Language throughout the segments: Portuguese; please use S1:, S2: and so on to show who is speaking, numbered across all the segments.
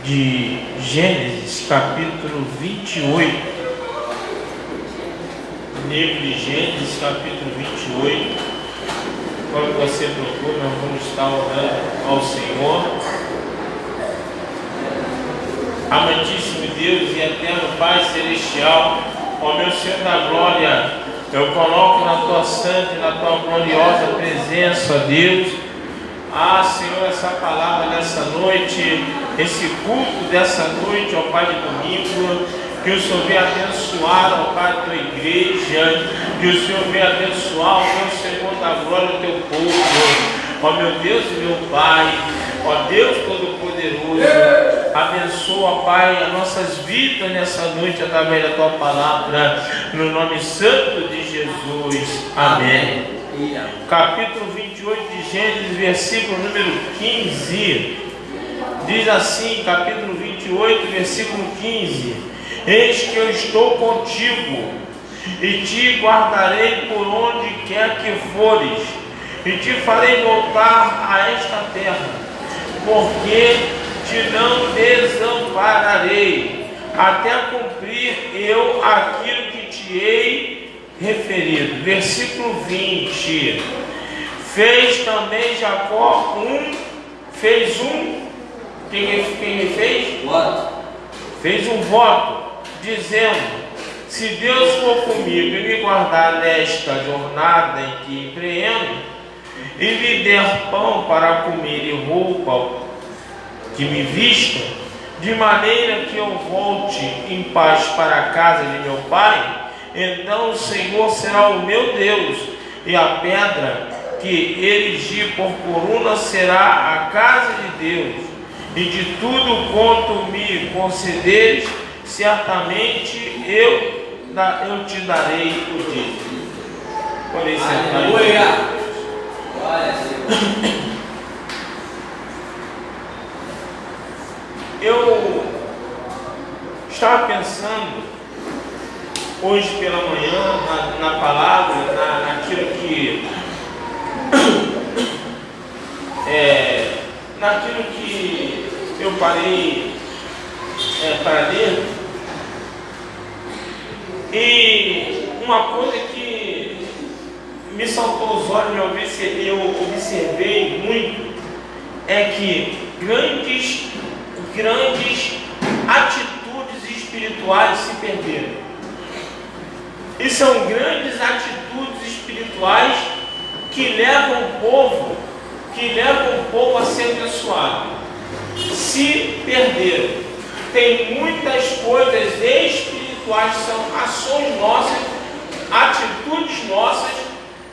S1: de Gênesis, capítulo 28. Livro de Gênesis, capítulo 28. Quando você procura, nós vamos estar orando ao Senhor. Amantíssimo Deus e eterno Pai Celestial, ó meu Senhor da glória, eu coloco na tua santa e na tua gloriosa presença, Deus, Senhor, essa palavra dessa noite, esse culto dessa noite, ó Pai de domingo, que o Senhor venha abençoar, ó Pai, a tua igreja, que o Senhor venha abençoar, ó meu Senhor da glória, o teu povo, ó meu Deus e meu Pai, ó Deus Todo-Poderoso, abençoa, ó Pai, as nossas vidas nessa noite através da tua palavra, no nome santo de Jesus, amém. Capítulo 28 de Gênesis, versículo número 15, diz assim, capítulo 28, versículo 15: Eis que eu estou contigo, e te guardarei por onde quer que fores, e te farei voltar a esta terra, porque te não desampararei, até cumprir eu aquilo que te hei referido. Versículo 20: Fez também Jacó quem fez? Fez um voto, dizendo: se Deus for comigo e me guardar nesta jornada em que empreendo, e me der pão para comer e roupa que me vista, de maneira que eu volte em paz para a casa de meu pai, então o Senhor será o meu Deus, e a pedra que erigi por coluna será a casa de Deus, e de tudo quanto me concederes, certamente eu te darei o dízimo. Podem sentar. Eu estava pensando hoje pela manhã na palavra, naquilo que eu parei para ler, e uma coisa que me saltou os olhos, eu observei muito, é que grandes atitudes espirituais se perderam. E são grandes atitudes espirituais que levam o povo a ser abençoado. Se perderam. Tem muitas coisas espirituais, são ações nossas, atitudes nossas,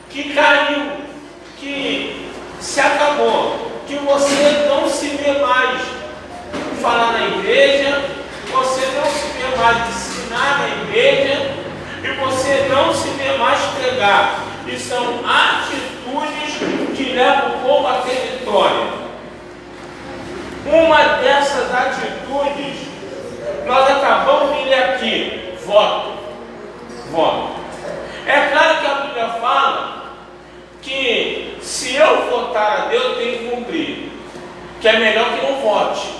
S1: que caiu, que se acabou, que você não se vê mais falar na igreja, você não se vê mais ensinar na igreja, e você não se vê mais pregar. E são atitudes que levam o povo a ter vitória. Uma dessas atitudes, nós acabamos de ler aqui: voto. É claro que a Bíblia fala que se eu votar a Deus, eu tenho que cumprir, que é melhor que não vote.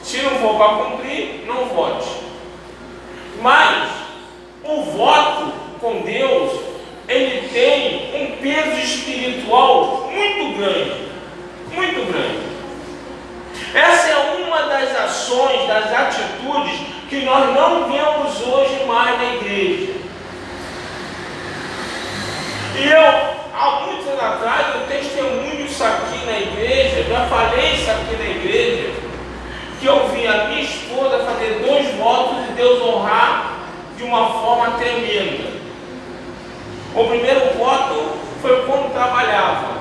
S1: Se não for para cumprir, não vote. Mas o voto com Deus, ele tem um peso espiritual muito grande. Essa é uma das ações, das atitudes que nós não vemos hoje mais na igreja. E há muitos anos atrás, eu testemunho isso aqui na igreja, já falei isso aqui na igreja, que eu vi a minha esposa fazer 2 votos e Deus honrar de uma forma tremenda. O primeiro voto foi quando trabalhava.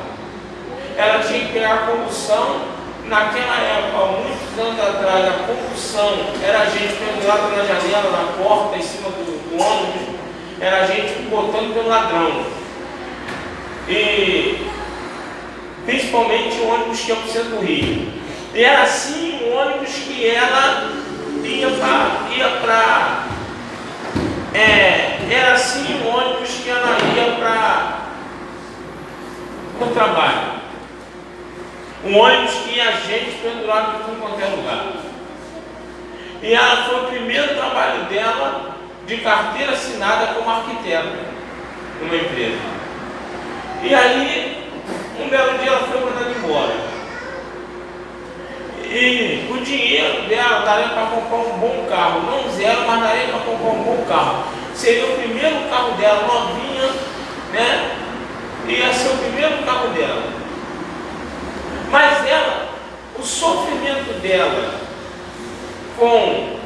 S1: Ela tinha que pegar a condução. Naquela época, muitos anos atrás, a condução era a gente pendurado na janela, na porta, em cima do ônibus, era a gente botando pelo ladrão. E principalmente o ônibus que ia para o centro do Rio. E era assim o ônibus que ela era assim o ônibus que ela ia para o trabalho. Um ônibus que ia gente pendurado em tudo quanto é lugar. E ela foi o primeiro trabalho dela de carteira assinada como arquiteta numa empresa. E aí, um belo dia ela foi mandada embora. E o dinheiro dela daria para comprar um bom carro, não zero, mas daria para comprar um bom carro. Seria o primeiro carro dela, novinha, né? Ia ser o primeiro carro dela. Mas ela, o sofrimento dela com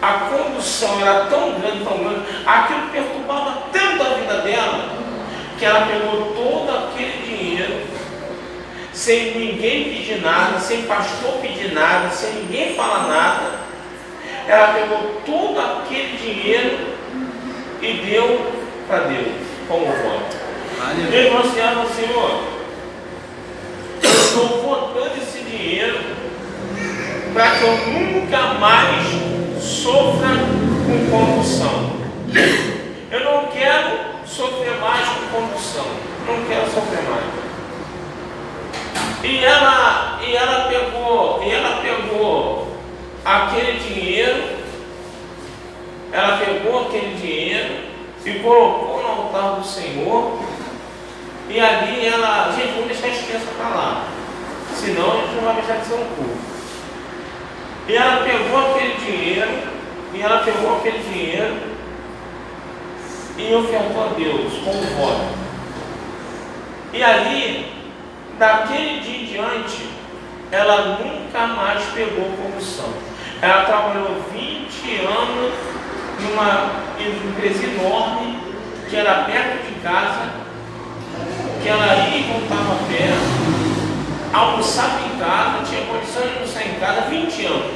S1: a condução era tão grande, aquilo perturbava tanto a vida dela, que ela pegou todo aquele dinheiro, sem ninguém pedir nada, sem pastor pedir nada, sem ninguém falar nada. Ela pegou todo aquele dinheiro e deu para Deus como voto. Ele falou assim: Senhor, eu estou votando esse dinheiro para que eu nunca mais sofra com condução. Eu não quero sofrer mais com condução. Não quero sofrer mais. E ela pegou aquele dinheiro, e colocou no altar do Senhor. E ali ela, gente, vamos deixar as crianças para lá, senão a gente não vai deixar de ser um culto. E ela pegou aquele dinheiro, e ofertou a Deus como voto. E ali, daquele dia em diante, ela nunca mais pegou condução. Ela trabalhou 20 anos numa empresa enorme, que era perto de casa, que ela ia e voltava a pé, almoçava em casa, tinha condição de almoçar em casa, 20 anos.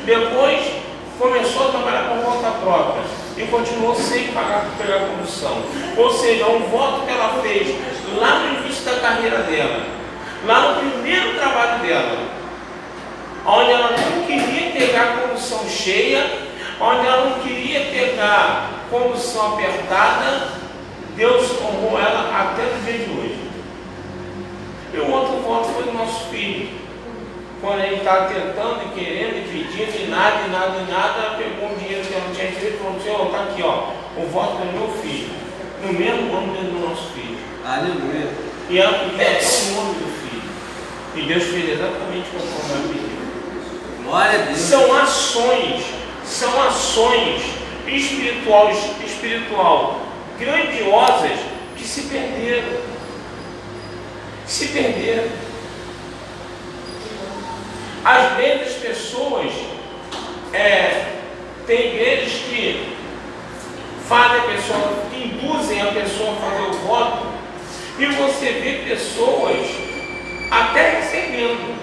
S1: Depois começou a trabalhar por conta própria e continuou sem pegar condução. Ou seja, um voto que ela fez lá no início da carreira dela, lá no primeiro trabalho dela, onde ela não queria pegar condução cheia, onde ela não queria pegar condução apertada, Deus honrou ela até o dia de hoje. E o outro voto foi do nosso filho. Quando ele estava tentando e querendo e pedindo e nada, ela pegou um dinheiro que ela não tinha direito e falou: Senhor, está aqui, ó, o voto do meu filho, no mesmo nome do nosso filho.
S2: Aleluia.
S1: E ela pediu até o nome do filho. E Deus fez exatamente conforme ela pediu.
S2: Glória a Deus.
S1: São ações espiritual grandiosas que se perderam. Às vezes as pessoas tem igrejas que fazem a pessoa, que induzem a pessoa a fazer o voto, e você vê pessoas até recebendo,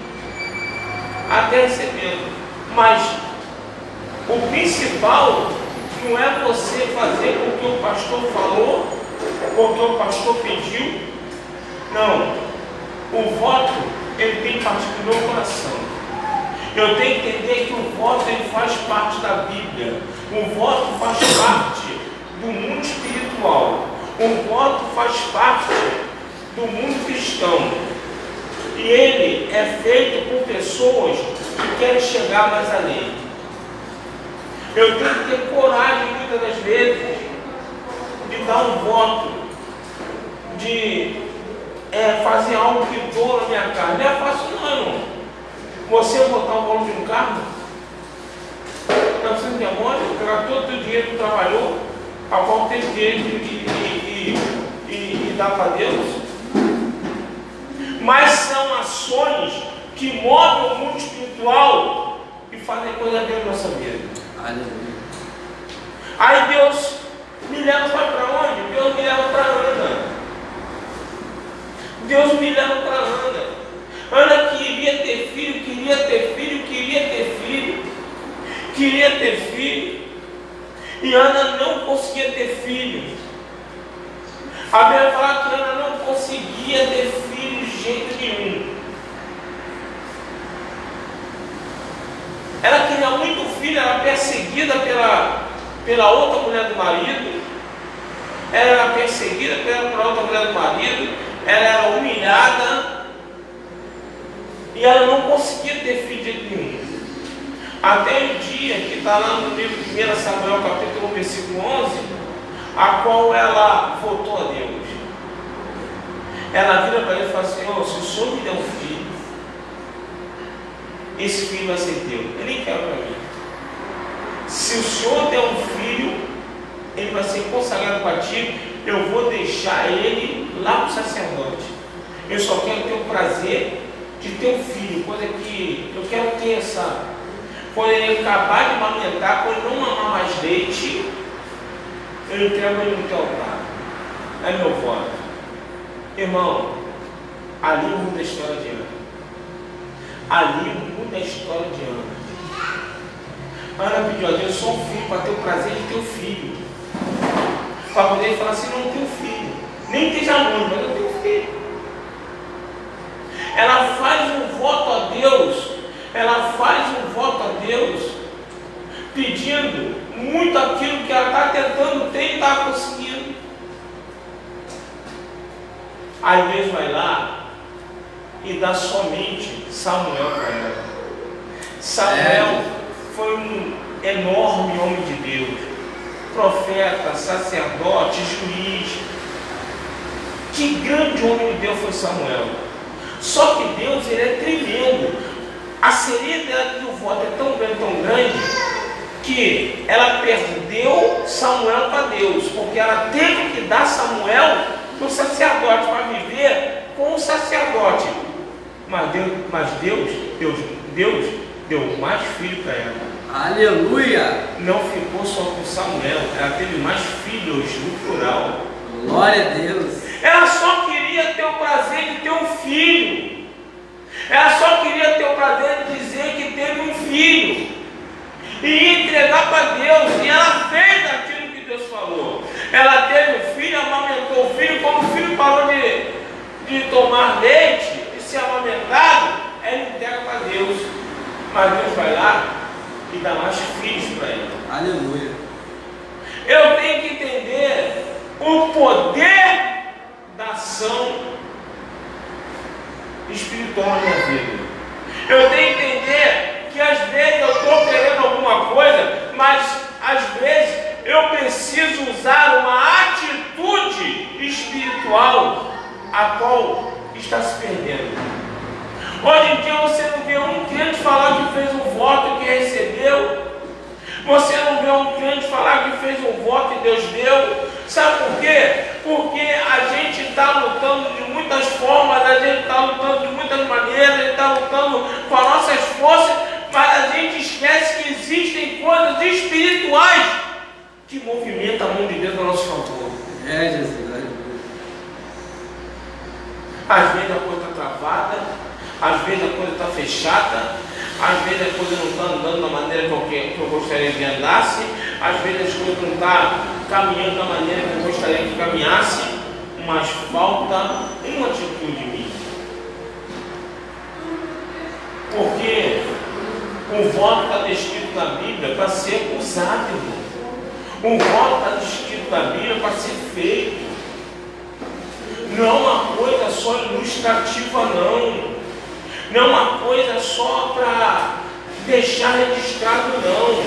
S1: mas o principal não é você fazer o que o pastor falou, o que o pastor pediu. Não, o voto ele tem que partir do meu coração. Eu tenho que entender que o voto ele faz parte da Bíblia. O voto faz parte do mundo espiritual. O voto faz parte do mundo cristão. E ele é feito por pessoas que querem chegar mais além. Eu tenho que ter coragem, muitas das vezes, de dar um voto, de fazer algo que doa na minha cara. Não é fácil não, irmão. Você botar o valor de um carro, não precisa de amor, pegar todo o teu dinheiro que tu trabalhou, a qual tem direito e dar para Deus. Mas são ações que movem o mundo espiritual e fazem coisa dentro da nossa vida.
S2: Aleluia.
S1: Aí Deus me leva para onde? Deus me leva para Ana. Ana queria ter filho, e Ana não conseguia ter filho. A Bíblia fala que Ana não conseguia ter filho de jeito nenhum. Ela queria muito filho, era perseguida pela outra mulher do marido, ela era perseguida pela outra mulher do marido, ela era humilhada, e ela não conseguia ter filho de jeito nenhum. Até o dia que está lá no livro 1 Samuel, capítulo 1, versículo 11, a qual ela voltou a Deus. Ela vira para ele e fala assim: oh, se o Senhor me der um filho, esse filho vai ser teu. Eu nem quero para mim. Se o Senhor der um filho, ele vai ser consagrado para ti. Eu vou deixar ele lá para o sacerdote. Eu só quero ter o prazer de ter um filho, coisa que eu quero ter, sabe? Quando ele acabar de amamentar, quando ele não mamar mais leite, eu entrego ele no teu altar. É meu voto. Irmão, ali muda a história de Ana. Ali muda a história de Ana. Ana pediu a Deus só um filho, para ter o prazer de ter um filho. Para poder falar assim: não tenho filho. Nem esteja muito, mas eu tenho filho. Ela faz um voto a Deus. Ela faz um voto a Deus, pedindo muito aquilo que ela está tentando ter e está conseguindo. Aí Deus vai lá e dá somente Samuel para ela. Samuel foi um enorme homem de Deus, profeta, sacerdote, juiz. Que grande homem de Deus foi Samuel. Só que Deus, ele é tremendo. A seriedade do voto é tão grande, que ela perdeu Samuel para Deus, porque ela teve que dar Samuel para o sacerdote, para viver com o sacerdote. Mas Deus deu mais filho para ela.
S2: Aleluia!
S1: Não ficou só com Samuel, ela teve mais filhos, no plural.
S2: Glória a Deus!
S1: Ela só queria ter o prazer de ter um filho. Ela só queria ter o prazer de dizer que teve um filho e entregar para Deus. E ela fez aquilo que Deus falou. Ela teve um filho, amamentou o filho. Quando o filho parou de tomar leite e ser amamentado, ela entrega para Deus. Mas Deus vai lá e dá mais filhos para ela.
S2: Aleluia!
S1: Eu tenho que entender o poder da ação espiritual na minha vida. Eu tenho que entender que às vezes eu estou querendo alguma coisa, mas às vezes eu preciso usar uma atitude espiritual a qual está se perdendo. Hoje em dia você não vê um crente falar que fez um voto e que recebeu. Você não vê um crente falar que fez um voto e Deus deu. Sabe por quê? Porque a gente está lutando de muitas formas, a gente está lutando de muitas maneiras, a gente está lutando com as nossas forças, mas a gente esquece que existem coisas espirituais que movimentam a mão de Deus a nosso favor.
S2: Jesus.
S1: Às vezes a coisa está travada, às vezes a coisa está fechada, às vezes a coisa não está andando da maneira que eu gostaria que andasse, às vezes as coisas não estão caminhando da maneira que eu gostaria que caminhasse, mas falta uma atitude minha. Porque o voto está descrito na Bíblia para ser usado, irmão. O voto está descrito na Bíblia para ser feito. Não é uma coisa só ilustrativa, não. Não é uma coisa só para deixar registrado, não.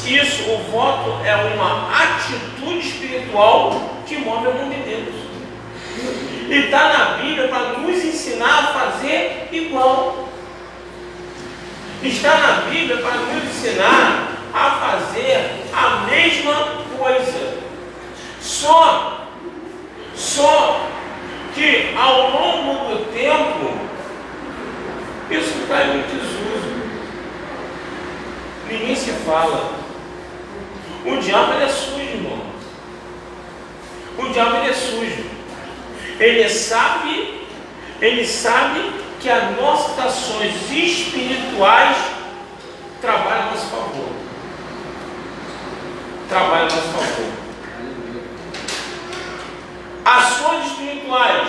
S1: Isso, o voto é uma atitude espiritual que move a mão de Deus. E está na Bíblia para nos ensinar a fazer igual. Está na Bíblia para nos ensinar a fazer a mesma coisa. Só que ao longo do tempo isso cai muito desuso. Ninguém se fala. O diabo ele é sujo, irmão. O diabo ele é sujo. Ele sabe que as nossas ações espirituais trabalham a nosso favor. Trabalham a nosso favor. Ações espirituais.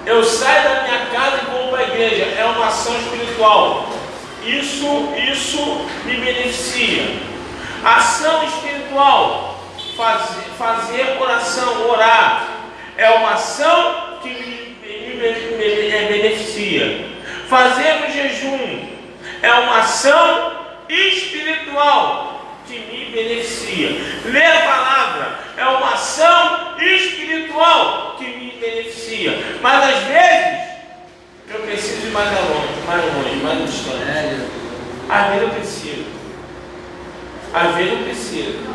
S1: Eu saio da minha casa e vou para a igreja. É uma ação espiritual. Isso me beneficia. Ação espiritual. Fazer oração, orar. É uma ação que me beneficia. Fazer o jejum. É uma ação espiritual que me beneficia. Ler a palavra é uma ação espiritual que me beneficia. Mas às vezes eu preciso ir mais longe, mais distante. Às vezes eu preciso. Às vezes eu preciso.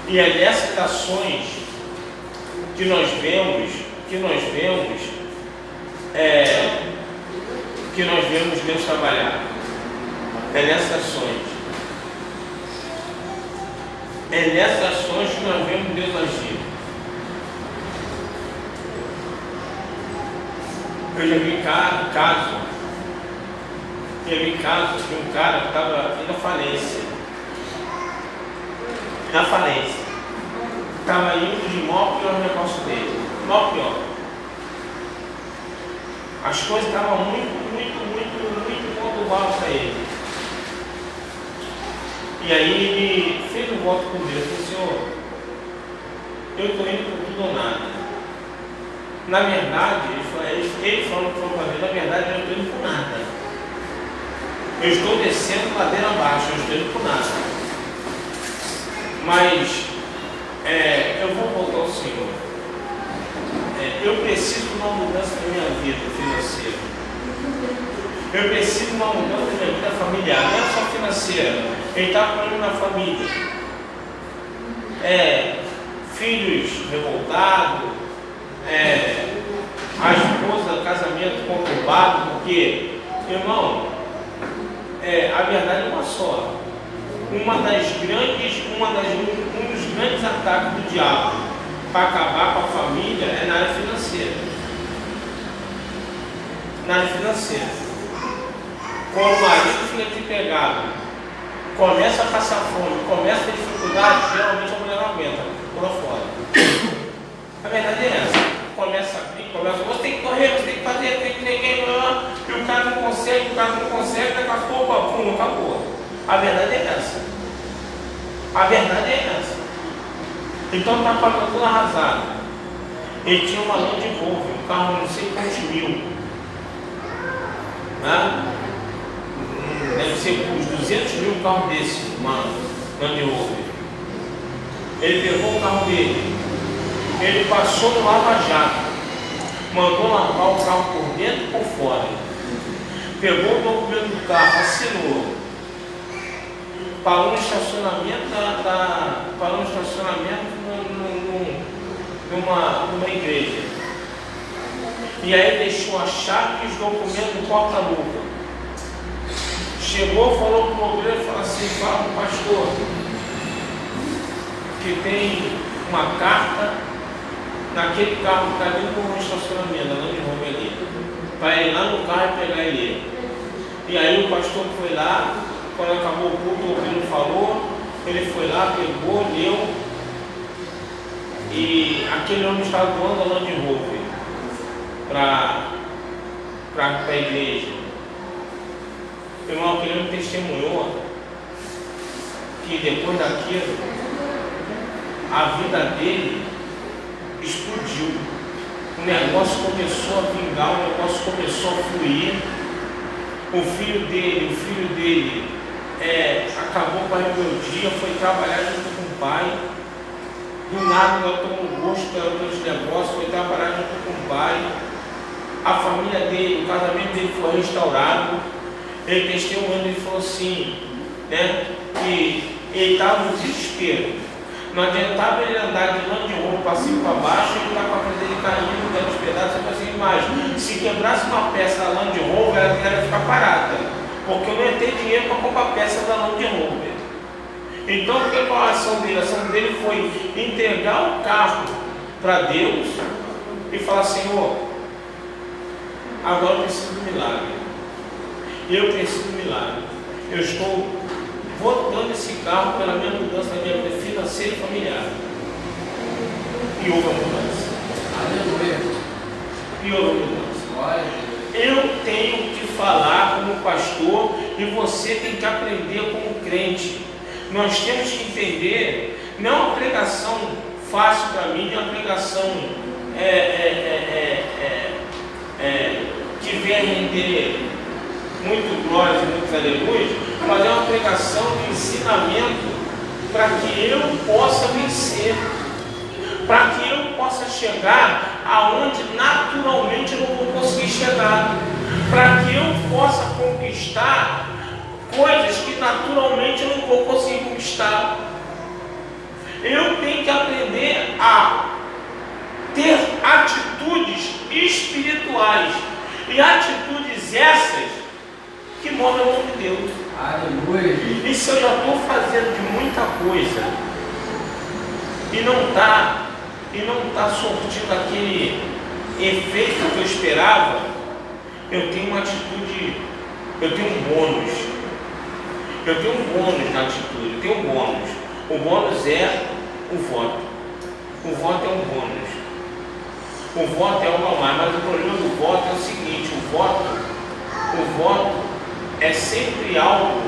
S1: E é nessas ações que nós vemos Deus trabalhar. É nessas ações. É nessas ações que nós vemos Deus agir. Eu já vi caso de um cara que estava na falência. Estava indo de mal pior o negócio dele. Mal pior. As coisas estavam muito conturbadas para ele. E aí ele fez um voto com Deus. Ele disse: Senhor, eu estou indo por tudo ou nada. Na verdade, ele falou para mim, na verdade eu não estou indo por nada. Eu estou descendo ladeira abaixo, eu estou indo por nada. Mas eu vou voltar ao Senhor. Eu preciso de uma mudança na minha vida financeira. Eu preciso de uma mudança na minha vida familiar, não é só financeira. Ele está falando na família. Filhos revoltados, a esposa, casamento conturbado, porque, irmão, a verdade é uma só. Um dos grandes ataques do diabo para acabar com a família é na área financeira. Na área financeira. Quando o marido fica desempregado, começa a passar fome, começa a ter dificuldade, geralmente a mulher não aguenta, pula fora. A verdade é essa. Começa a abrir, você tem que correr, você tem que fazer, tem que ninguém, e o cara não consegue, daqui a pouco, pum, acabou. A verdade é essa. Então está pagando tudo arrasado. Ele tinha uma Land Rover, um carro não sei quantos mil. Né? Deve ser uns 200 mil um carro desse, uma Land Rover. Ele pegou o carro dele, ele passou no lava-jato, mandou lavar o carro por dentro e por fora. Pegou o documento do carro, assinou. Parou no estacionamento numa igreja. E aí deixou a chave e os documentos no porta-luva. Chegou, falou para o obreiro, falou assim: fala para o pastor que tem uma carta naquele carro que está dentro do estacionamento, na Land Rover ali, para ir lá no carro e pegar ele. E aí o pastor foi lá. Quando acabou o culto, o obreiro falou, ele foi lá, pegou, leu, e aquele homem estava doando a Land Rover para a igreja. Irmão, aquele homem testemunhou que depois daquilo, a vida dele explodiu. O negócio começou a vingar, o negócio começou a fluir. O filho dele acabou com a rebeldia, foi trabalhar junto com o pai. Do nada ele tomou gosto pelos negócios, foi trabalhar junto com o pai. A família dele, o casamento dele foi restaurado. Ele testemunhando, ele falou assim, né, que ele estava no desespero. Não adiantava ele andar de Land Rover para cima e para baixo, ele estava com a frente dele caindo, dando os pedaços. Eu falei assim: imagina, se quebrasse uma peça da Land Rover, ela ia ficar parada. Porque eu não ia ter dinheiro para comprar peça da Land Rover. Então, o que foi a ação dele? A ação dele foi entregar o carro para Deus e falar: Senhor, agora eu preciso do milagre. Eu preciso do milagre. Eu estou votando esse carro pela minha mudança na minha vida financeira e familiar. E houve a mudança.
S2: Aleluia.
S1: E houve a mudança. Eu tenho que falar como pastor e você tem que aprender como crente. Nós temos que entender, não é uma pregação fácil para mim, é uma pregação que venha render muito glórias e muitos aleluias, mas é uma pregação de ensinamento para que eu possa vencer, para que eu possa chegar aonde naturalmente eu não vou conseguir chegar, para que eu possa conquistar coisas que naturalmente eu não vou conseguir conquistar. Eu tenho que aprender a ter atitudes espirituais, e atitudes essas que movem o nome de Deus.
S2: Aleluia.
S1: E se eu já estou fazendo de muita coisa e não está surtindo aquele efeito que eu esperava, eu tenho uma atitude, eu tenho um bônus. Eu tenho um bônus na atitude, eu tenho um bônus. O bônus é o voto. O voto é um bônus. O voto é algo a mais, mas o problema do voto é o seguinte: o voto é sempre algo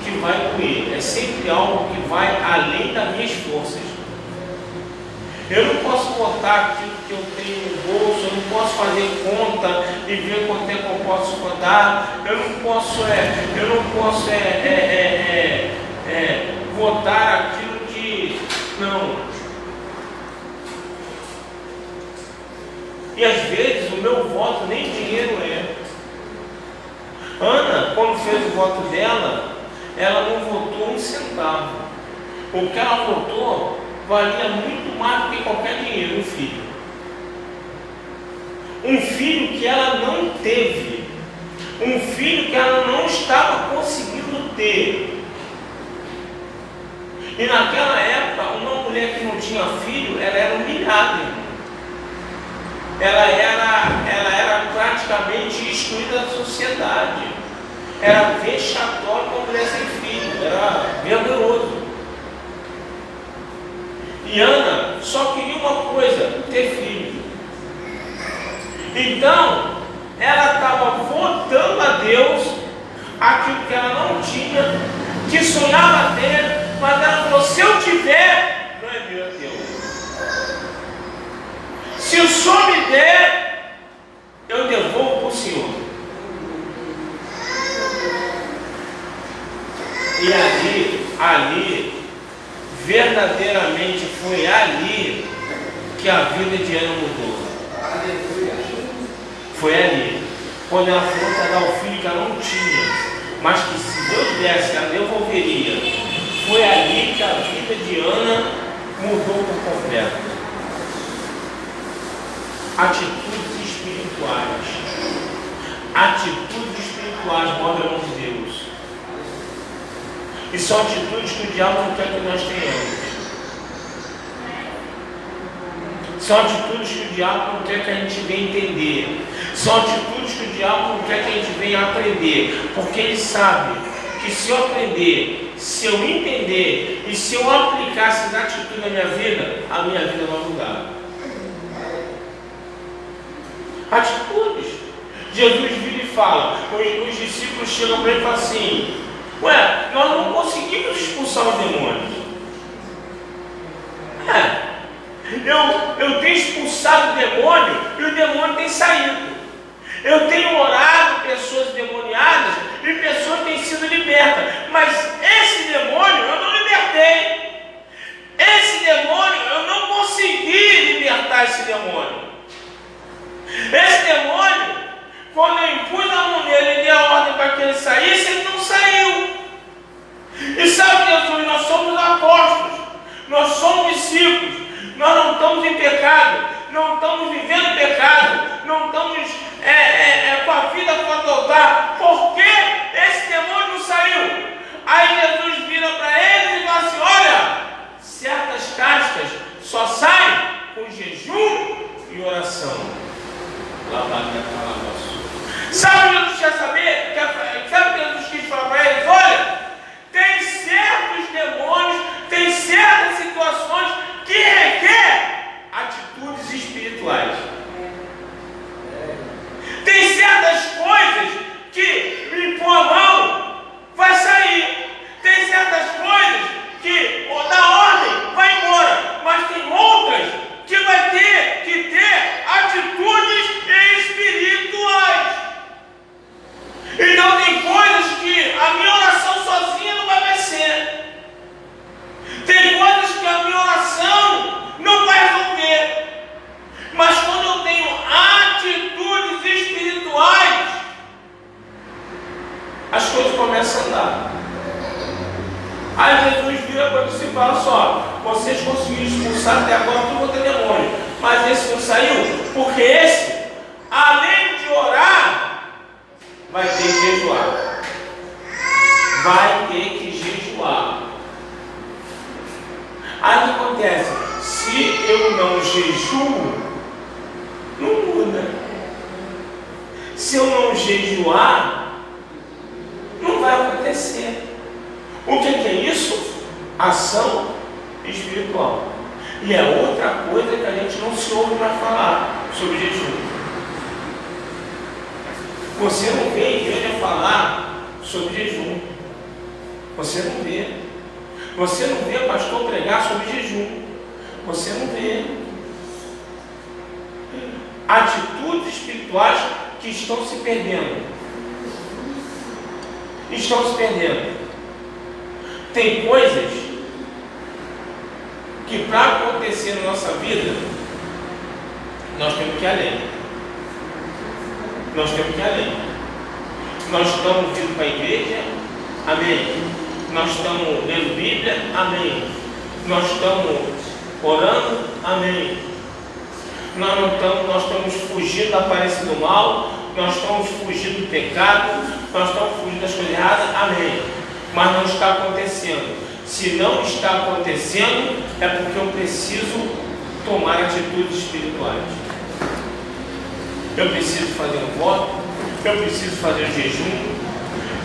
S1: que vai doer, é sempre algo que vai além das minhas forças. Eu não posso botar aquilo que eu tenho no bolso, eu não posso fazer conta e ver quanto é que eu posso rodar, eu não posso votar aquilo que não. E às vezes o meu voto nem dinheiro é. Ana, quando fez o voto dela, ela não votou um centavo. O que ela votou valia muito mais do que qualquer dinheiro, um filho. Um filho que ela não teve. Um filho que ela não estava conseguindo ter. E naquela época, uma mulher que não tinha filho, ela era humilhada, irmão. Ela era praticamente excluída da sociedade. Era vexatório uma mulher sem filho. Era vergonhoso. E Ana só queria uma coisa: ter filho. Então, ela estava votando a Deus aquilo que ela não tinha, que sonhava ter, mas ela falou: se eu tiver, não é meu, é teu. Se o Senhor me der, eu devolvo para o Senhor. E ali, verdadeiramente foi ali que a vida de Ana mudou. Foi ali, quando ela falou para dar o filho que ela não tinha, mas que se Deus desse, ela devolveria. Foi ali que a vida de Ana mudou por completo. Atitudes espirituais. Atitudes espirituais movem a mão de Deus. E são atitudes que o diabo não quer que nós tenhamos. São atitudes que o diabo não quer que a gente venha entender. São atitudes que o diabo não quer que a gente venha aprender. Porque ele sabe que se eu aprender, se eu entender e se eu aplicar essas atitudes na minha vida, a minha vida vai mudar. Atitudes. Jesus vira e fala, os discípulos chegam para ele e falam assim: ué, nós não conseguimos expulsar os demônios. Eu tenho expulsado o demônio e o demônio tem saído. Eu tenho orado pessoas endemoniadas e pessoas têm sido libertas, mas esse demônio eu não libertei. Esse demônio eu não consegui libertar esse demônio. Esse demônio, quando eu impus a mão nele e dei a ordem para que ele saísse, ele não saiu. E sabe, Jesus, nós somos apóstolos, nós somos discípulos, nós não estamos em pecado, não estamos vivendo pecado, não estamos com a vida para adotar. as coisas começam a andar. Aí Jesus vira para você e fala só: vocês conseguiram expulsar até agora todo outro demônio, mas esse não saiu, porque esse, além de orar, vai ter que jejuar. Vai ter que jejuar. Aí o que acontece? Se eu não jejuo, não muda. Se eu não jejuar, não vai acontecer. O que é isso? Ação espiritual. E é outra coisa que a gente não se ouve para falar sobre jejum. Você não vê a igreja falar sobre jejum. Você não vê. Você não vê pastor pregar sobre jejum. Você não vê. Atitudes espirituais que estão se perdendo. Estão se perdendo. Tem coisas que para acontecer na nossa vida, nós temos que ir além. Nós temos que ir além. Nós estamos vindo para a igreja, amém. Nós estamos lendo Bíblia, amém. Nós estamos orando, amém. Nós estamos fugindo da aparência do mal, nós estamos fugindo do pecado, nós estamos fugindo das coisas erradas, amém. Mas não está acontecendo. Se não está acontecendo, é porque eu preciso tomar atitudes espirituais. Eu preciso fazer um voto, eu preciso fazer um jejum,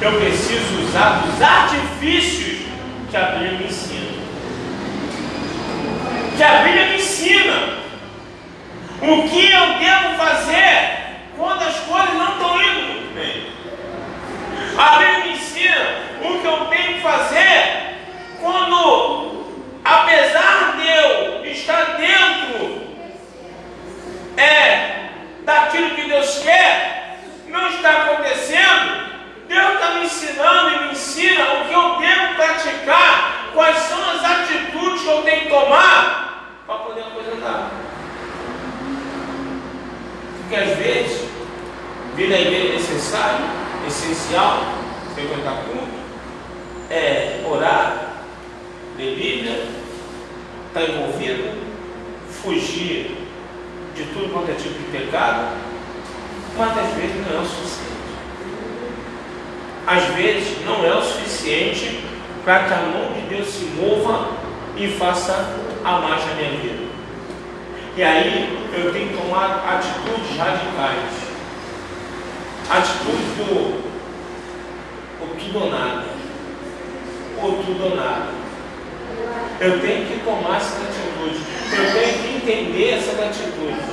S1: eu preciso usar os artifícios que a Bíblia me ensina. Que a Bíblia me ensina. O que eu devo fazer quando as coisas não estão indo muito bem. A Bíblia me ensina o que eu tenho que fazer quando, apesar de eu estar dentro daquilo que Deus quer, não está acontecendo. Deus está me ensinando e me ensina o que eu devo praticar, quais são as atitudes que eu tenho que tomar para poder a coisa andar. Porque às vezes, vir à igreja é necessário, essencial, frequentar culto, orar, ler Bíblia, estar envolvido, fugir de tudo quanto é tipo de pecado, mas às vezes não é o suficiente. Às vezes não é o suficiente para que a mão de Deus se mova e faça a marcha da minha vida. E aí eu tenho que tomar atitudes radicais. Atitudes do ou tudo ou nada. Ou tudo ou nada. Eu tenho que tomar essas atitudes. Eu tenho que entender essas atitudes.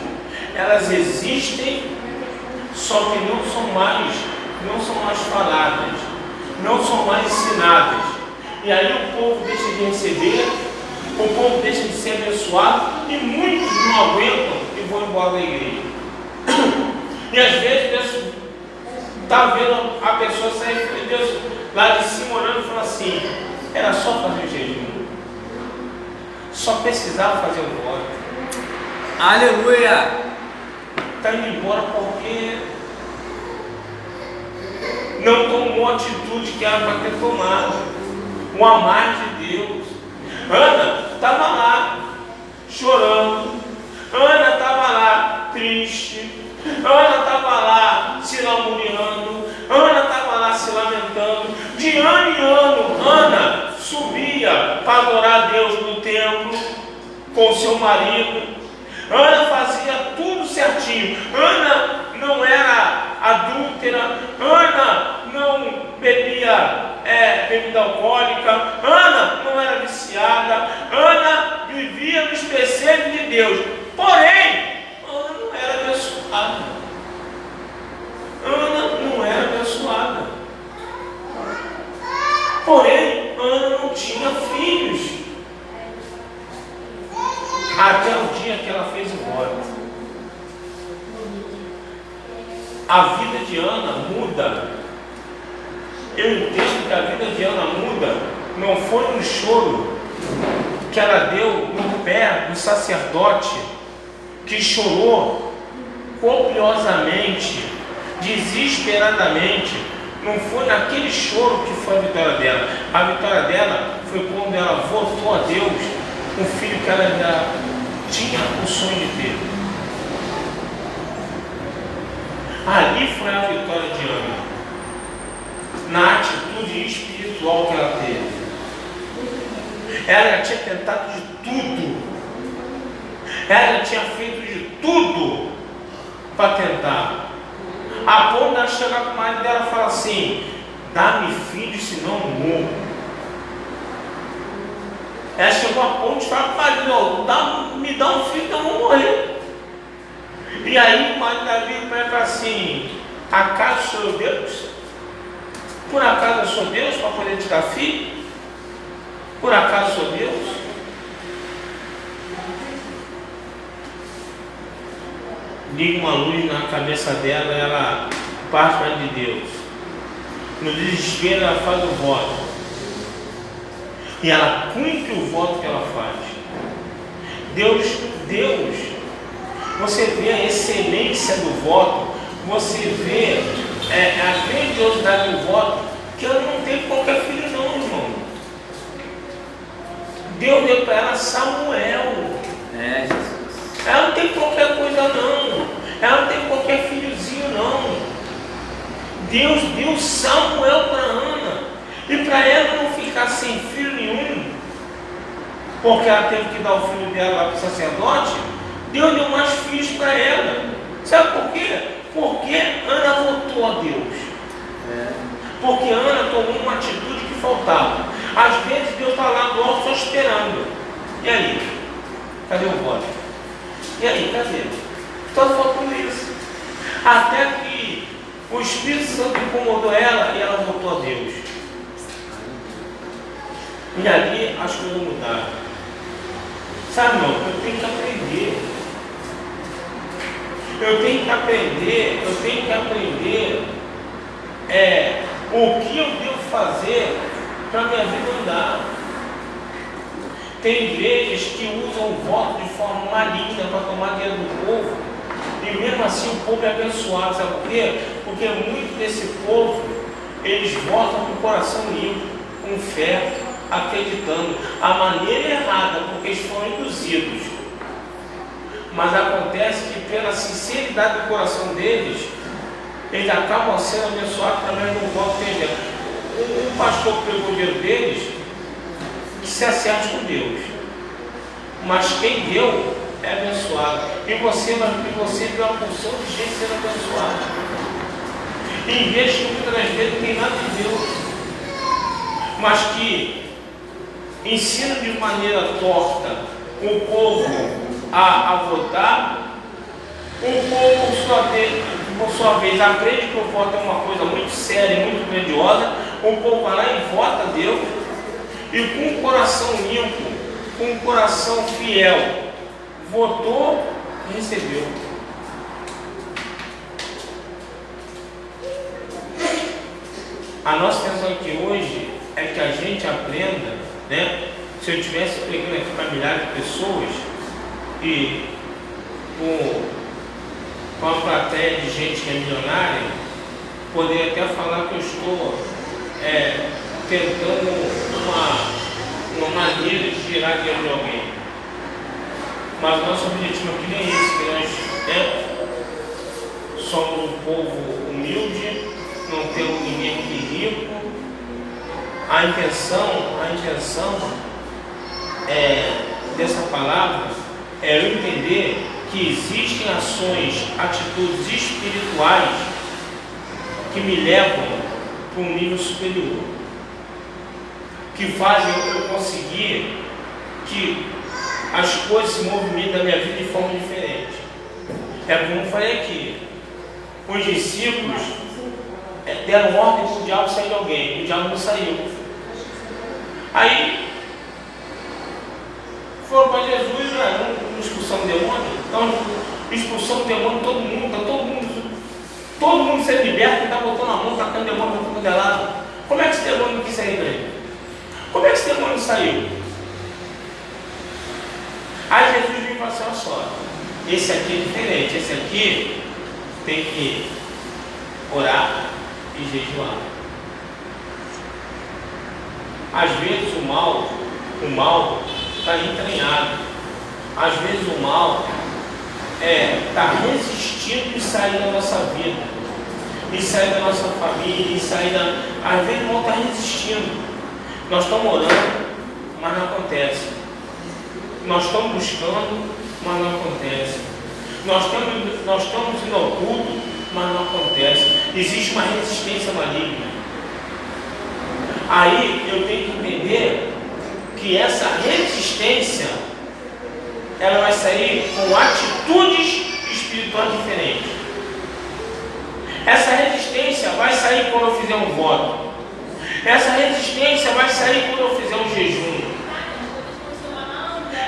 S1: Elas existem, só que não são mais faladas, não são mais ensinadas. E aí o povo deixa de receber, o povo deixa de ser abençoado, e muitos não aguentam e vão embora da igreja. E às vezes Deus está vendo a pessoa sair de Deus lá de cima orando e fala assim: era só fazer o jejum, só precisava fazer o voto.
S2: Aleluia!
S1: Está indo embora porque não tomou a atitude que era para ter tomado, o amar de Deus. Ana estava lá chorando, Ana estava lá triste, Ana estava lá se lamuriando, Ana estava lá se lamentando. De ano em ano, Ana subia para adorar a Deus no templo com seu marido. Ana fazia tudo certinho. Ana não era adúltera, Ana não bebia bebida alcoólica, Ana não era viciada, Ana vivia nos preceitos de Deus. Porém, Ana não era abençoada. Ana não era abençoada. Porém, Ana não tinha filhos. Até o dia que ela fez o voto. A vida de Ana muda. Eu entendo que a vida de Ana muda. Não foi um choro que ela deu no pé do sacerdote, que chorou copiosamente, desesperadamente, Não foi naquele choro que foi a vitória dela. A vitória dela foi quando ela voltou a Deus, um filho que ela ainda tinha o sonho de ter. Ali foi a vitória de Ana, na atitude espiritual que ela teve. Ela já tinha tentado de tudo, ela já tinha feito de tudo para tentar, a ponto de ela chegar com o marido dela e falar assim: dá-me filho, senão eu morro. Ela chegou a ponto de falar para o marido: me dá um filho, então eu vou morrer. E aí o marido da vida vai falar assim: acaso sou eu Deus? Por acaso eu sou Deus para poder te dar filho? Por acaso sou Deus? Liga uma luz na cabeça dela, ela parte para de Deus. No desespero ela faz o voto. E ela cumpre o voto que ela faz. Deus, você vê a excelência do voto, você vê a grandiosidade do voto, que ela não teve qualquer filho não, irmão. Deus deu para ela Samuel.
S2: Jesus.
S1: Ela não tem qualquer coisa não. Ela não tem qualquer filhozinho não. Deus deu Samuel para Ana. E para ela não ficar sem filho nenhum, porque ela teve que dar o filho dela lá para o sacerdote, Deus deu mais filhos para ela. Sabe por quê? Porque Ana voltou a Deus. Porque Ana tomou uma atitude que faltava. Às vezes Deus está lá do alto só esperando. E aí? Cadê o voto? E aí? Cadê? Só faltou isso. Até que o Espírito Santo incomodou ela e ela voltou a Deus. E ali as coisas mudaram. Sabe, irmão? Eu tenho que aprender. Eu tenho que aprender o que eu devo fazer para a minha vida andar. Tem igrejas que usam o voto de forma maligna para tomar dinheiro do povo, e mesmo assim o povo é abençoado. Sabe por quê? Porque muito desse povo, eles votam com o coração limpo, com fé, acreditando a maneira errada, porque eles foram induzidos. Mas acontece que pela sinceridade do coração deles, eles acabam sendo abençoados através do voto que eles deram. O pastor que pegou o dinheiro deles, que se acerte com Deus, mas quem deu é abençoado. E você deu uma porção de gente sendo abençoado. Em vez que muitas das vezes não tem nada de Deus, mas que ensina de maneira torta o povo a votar. O povo, por sua vez, aprende que o voto é uma coisa muito séria e muito grandiosa. O povo vai lá e vota a Deus, e com um coração limpo, com um coração fiel, votou e recebeu. A nossa intenção aqui hoje é que a gente aprenda, né? Se eu estivesse pregando aqui para milhares de pessoas e com uma plateia de gente que é milionária, poderia até falar que eu estou tentando uma maneira de tirar dinheiro de alguém. Mas nosso objetivo aqui não é esse, que nós somos um povo humilde, não temos ninguém que rico. A intenção dessa palavra é eu entender que existem ações, atitudes espirituais que me levam para um nível superior, que fazem eu conseguir que as coisas se movimentem na minha vida de forma diferente. É como eu falei aqui, os discípulos deram ordem para o diabo sair de alguém, o diabo não saiu. Aí foram para Jesus, vamos expulsar o demônio. Então, expulsando o demônio, todo mundo sendo liberto, está botando a mão, tacando o demônio para todo lado. Como é que esse demônio não quis sair dele? Como é que esse demônio saiu? Aí Jesus veio e falou assim: olha só, esse aqui é diferente, esse aqui tem que orar e jejuar. Às vezes o mal está entranhado. Às vezes o mal está resistindo em sair da nossa vida, em sair da nossa família, em sair da... Às vezes o mal está resistindo. Nós estamos orando, mas não acontece. Nós estamos buscando, mas não acontece. Nós estamos indo ao culto, mas não acontece. Existe uma resistência maligna. Aí eu tenho que entender que essa resistência ela vai sair com atitudes espirituais diferentes. Essa resistência vai sair quando eu fizer um voto. Essa resistência vai sair quando eu fizer um jejum.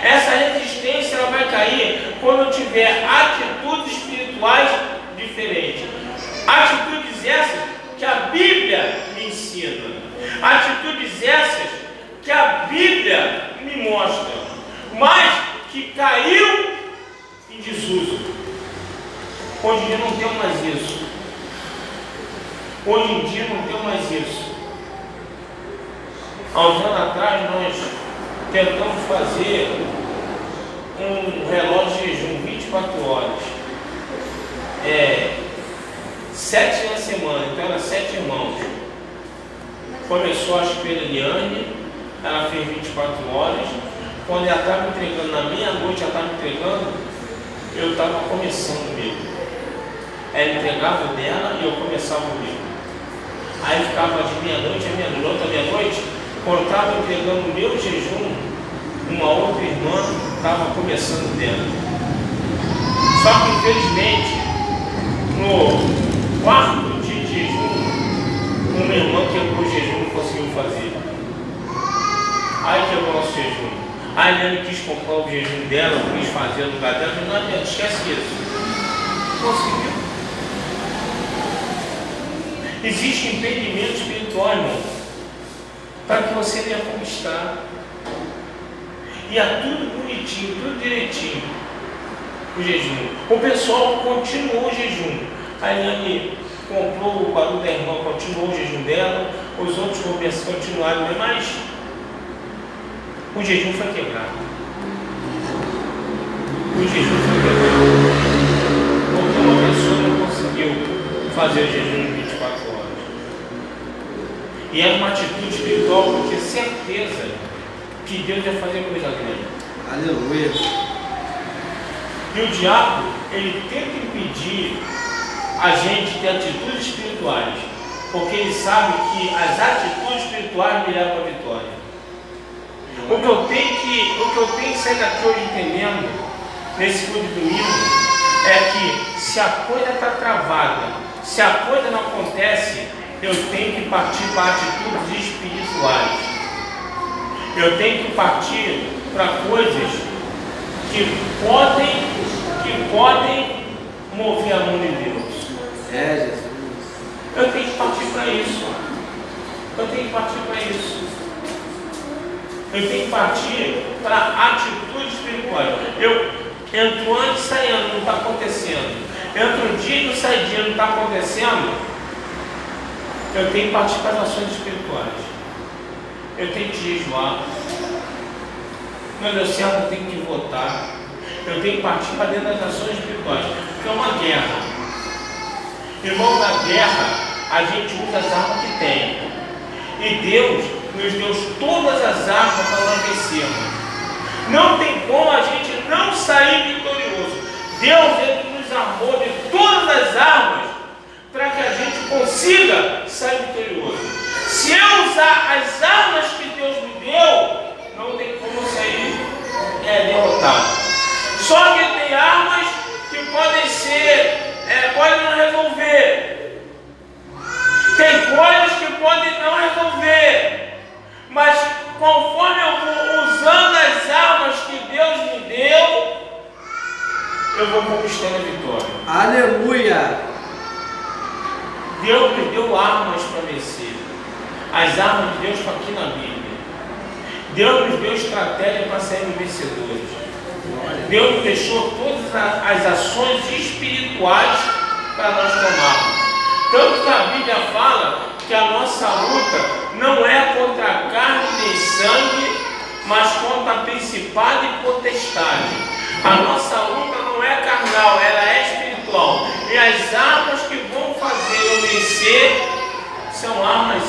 S1: Essa resistência ela vai cair quando eu tiver atitudes espirituais diferentes. Atitudes essas que a Bíblia me ensina. Atitudes essas que a Bíblia me mostra, mas que caiu em desuso. Hoje em dia não tem mais isso. Hoje em dia não tem mais isso. Há uns anos atrás nós tentamos fazer um relógio de jejum 24 horas. 7 na semana, então era 7 irmãos. Começou acho que pela Eliane, ela fez 24 horas. Quando ela estava entregando, na meia-noite ela estava entregando, eu estava começando mesmo. Ela entregava o dela e eu começava o meu. Aí ficava de meia-noite a meia-noite, outra meia-noite, quando eu estava entregando o meu jejum, uma outra irmã estava começando dela. Só que infelizmente, no quarto dia de jejum, uma irmã quebrou o jejum e não conseguiu fazer. Aí quebrou o nosso jejum. A Eliane quis comprar o jejum dela, quis fazer no lugar dela, mas não adianta, esquece isso. Conseguiu. Existe impedimento espiritual, irmão, para que você venha conquistar. E é tudo bonitinho, tudo direitinho. O jejum. O pessoal continuou o jejum. A Eliane comprou o barulho da irmã, continuou o jejum dela, os outros continuaram, mas o jejum foi quebrado. O jejum foi quebrado. Porque uma pessoa não conseguiu fazer o jejum em 24 horas. E é uma atitude espiritual, porque certeza que Deus vai fazer coisa grande.
S2: Aleluia.
S1: E o diabo, ele tenta impedir a gente de ter atitudes espirituais, porque ele sabe que as atitudes espirituais me levam à vitória. O que eu tenho que sair daqui hoje entendendo, nesse culto de domingo, é que se a coisa está travada, se a coisa não acontece, eu tenho que partir para atitudes espirituais. Eu tenho que partir para coisas que podem mover a mão de Deus.
S2: Jesus.
S1: Eu tenho que partir para isso. Eu tenho que partir para isso. Eu tenho que partir para atitudes espirituais. Eu entro antes, sai ano, não está acontecendo. Entro um dia e não sai dia, não está acontecendo. Eu tenho que partir para as ações espirituais. Eu tenho que jejuar. Meu Deus do céu, eu tenho que votar. Eu tenho que partir para dentro das ações espirituais. Porque é uma guerra. Irmão, na guerra, a gente usa as armas que tem. E Deus nos deu todas as armas para nós vencermos. Não tem como a gente não sair vitorioso. Deus ele nos armou de todas as armas para que a gente consiga sair vitorioso. Se eu usar as armas que Deus me deu, não tem como sair derrotado. Só que tem armas que podem ser, podem não resolver. Tem coisas que podem não resolver. Mas conforme eu vou usando as armas que Deus me deu, eu vou conquistando a vitória.
S2: Aleluia!
S1: Deus me deu armas para vencer. As armas de Deus estão aqui na Bíblia. Deus nos deu estratégia para sermos vencedores. Deus nos deixou todas as ações espirituais para nós tomarmos. Tanto que a Bíblia fala que a nossa luta não é contra a carne nem sangue, mas contra principado e potestade. A nossa luta não é carnal, ela é espiritual. E as armas que vão fazer eu vencer são armas